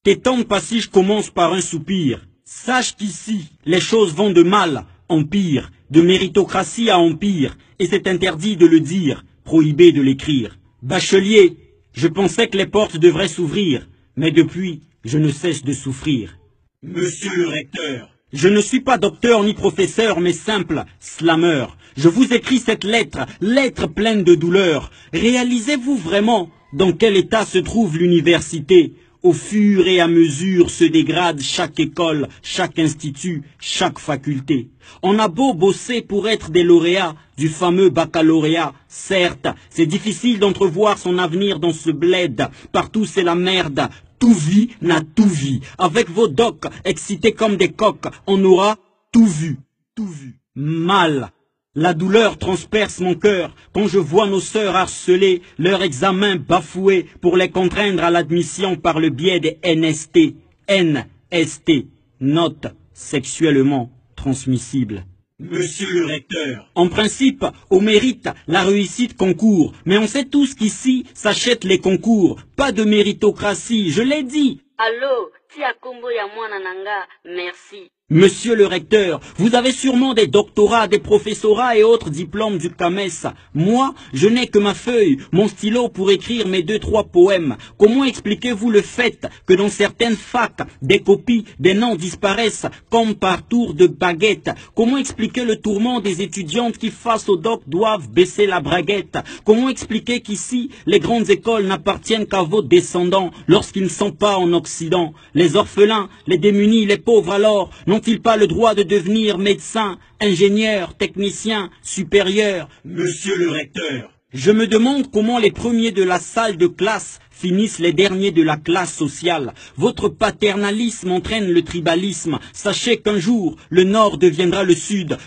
Tes temps de passage commencent par un soupir. Sache qu'ici, les choses vont de mal en pire, de méritocratie à empire, et c'est interdit de le dire, prohibé de l'écrire. Bachelier, je pensais que les portes devraient s'ouvrir, mais depuis, je ne cesse de souffrir. Monsieur le recteur, je ne suis pas docteur ni professeur, mais simple slameur. Je vous écris cette lettre, lettre pleine de douleur. Réalisez-vous vraiment dans quel état se trouve l'université? Au fur et à mesure se dégrade chaque école, chaque institut, chaque faculté. On a beau bosser pour être des lauréats du fameux baccalauréat. Certes, c'est difficile d'entrevoir son avenir dans ce bled. Partout c'est la merde. Tout vie n'a tout vie. Avec vos docs, excités comme des coqs, on aura tout vu. Tout vu. Mal. La douleur transperce mon cœur quand je vois nos sœurs harceler, leur examen bafoué pour les contraindre à l'admission par le biais des NST. NST, notes sexuellement transmissibles. Monsieur le recteur, en principe, au mérite, la réussite concourt, mais on sait tous qu'ici s'achètent les concours. Pas de méritocratie, je l'ai dit. Allô, tia kombo ya mwana nanga, merci. Monsieur le recteur, vous avez sûrement des doctorats, des professorats et autres diplômes du CAMES. Moi, je n'ai que ma feuille, mon stylo pour écrire mes 2-3 poèmes. Comment expliquez-vous le fait que dans certaines facs, des copies, des noms disparaissent comme par tour de baguette? Comment expliquer le tourment des étudiantes qui, face au doc, doivent baisser la braguette? Comment expliquer qu'ici, les grandes écoles n'appartiennent qu'à vos descendants lorsqu'ils ne sont pas en Occident? Les orphelins, les démunis, les pauvres alors, n'ont-ils pas le droit de devenir médecin, ingénieur, technicien, supérieur? Monsieur le recteur, je me demande comment les premiers de la salle de classe finissent les derniers de la classe sociale. Votre paternalisme entraîne le tribalisme. Sachez qu'un jour, le nord deviendra le sud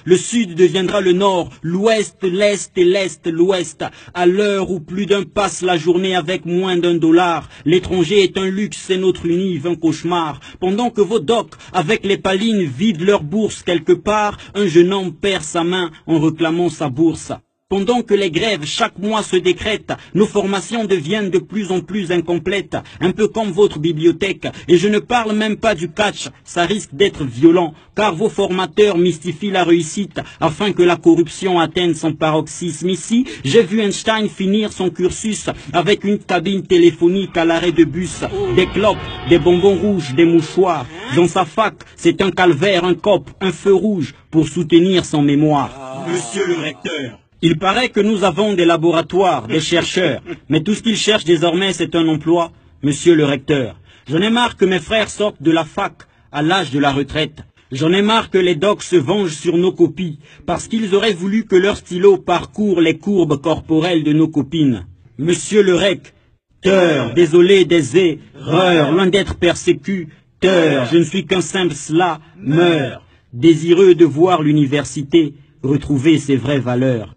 deviendra le nord, l'ouest, l'est et l'est, l'ouest. À l'heure où plus d'un passe la journée avec moins d'$1, l'étranger est un luxe et notre univ un cauchemar. Pendant que vos docs, avec les palines, vident leur bourse quelque part, un jeune homme perd sa main en réclamant sa bourse. Pendant que les grèves chaque mois se décrètent, nos formations deviennent de plus en plus incomplètes, un peu comme votre bibliothèque. Et je ne parle même pas du catch, ça risque d'être violent, car vos formateurs mystifient la réussite afin que la corruption atteigne son paroxysme. Ici, j'ai vu Einstein finir son cursus avec une cabine téléphonique à l'arrêt de bus, des clopes, des bonbons rouges, des mouchoirs. Dans sa fac, c'est un calvaire, un cop, un feu rouge pour soutenir son mémoire. Monsieur le recteur, il paraît que nous avons des laboratoires, des chercheurs, mais tout ce qu'ils cherchent désormais c'est un emploi, monsieur le recteur. J'en ai marre que mes frères sortent de la fac à l'âge de la retraite. J'en ai marre que les docs se vengent sur nos copies, parce qu'ils auraient voulu que leur stylo parcourt les courbes corporelles de nos copines. Monsieur le recteur, désolé des erreurs, loin d'être persécuteur, je ne suis qu'un simple slameur, désireux de voir l'université retrouver ses vraies valeurs.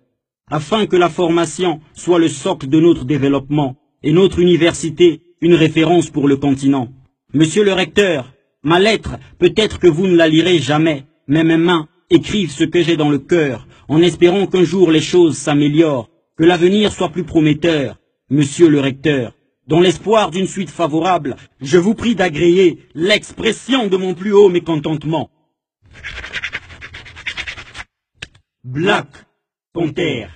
Afin que la formation soit le socle de notre développement et notre université une référence pour le continent. Monsieur le recteur, ma lettre, peut-être que vous ne la lirez jamais, mais mes mains écrivent ce que j'ai dans le cœur, en espérant qu'un jour les choses s'améliorent, que l'avenir soit plus prometteur. Monsieur le recteur, dans l'espoir d'une suite favorable, je vous prie d'agréer l'expression de mon plus haut mécontentement. Black Panther.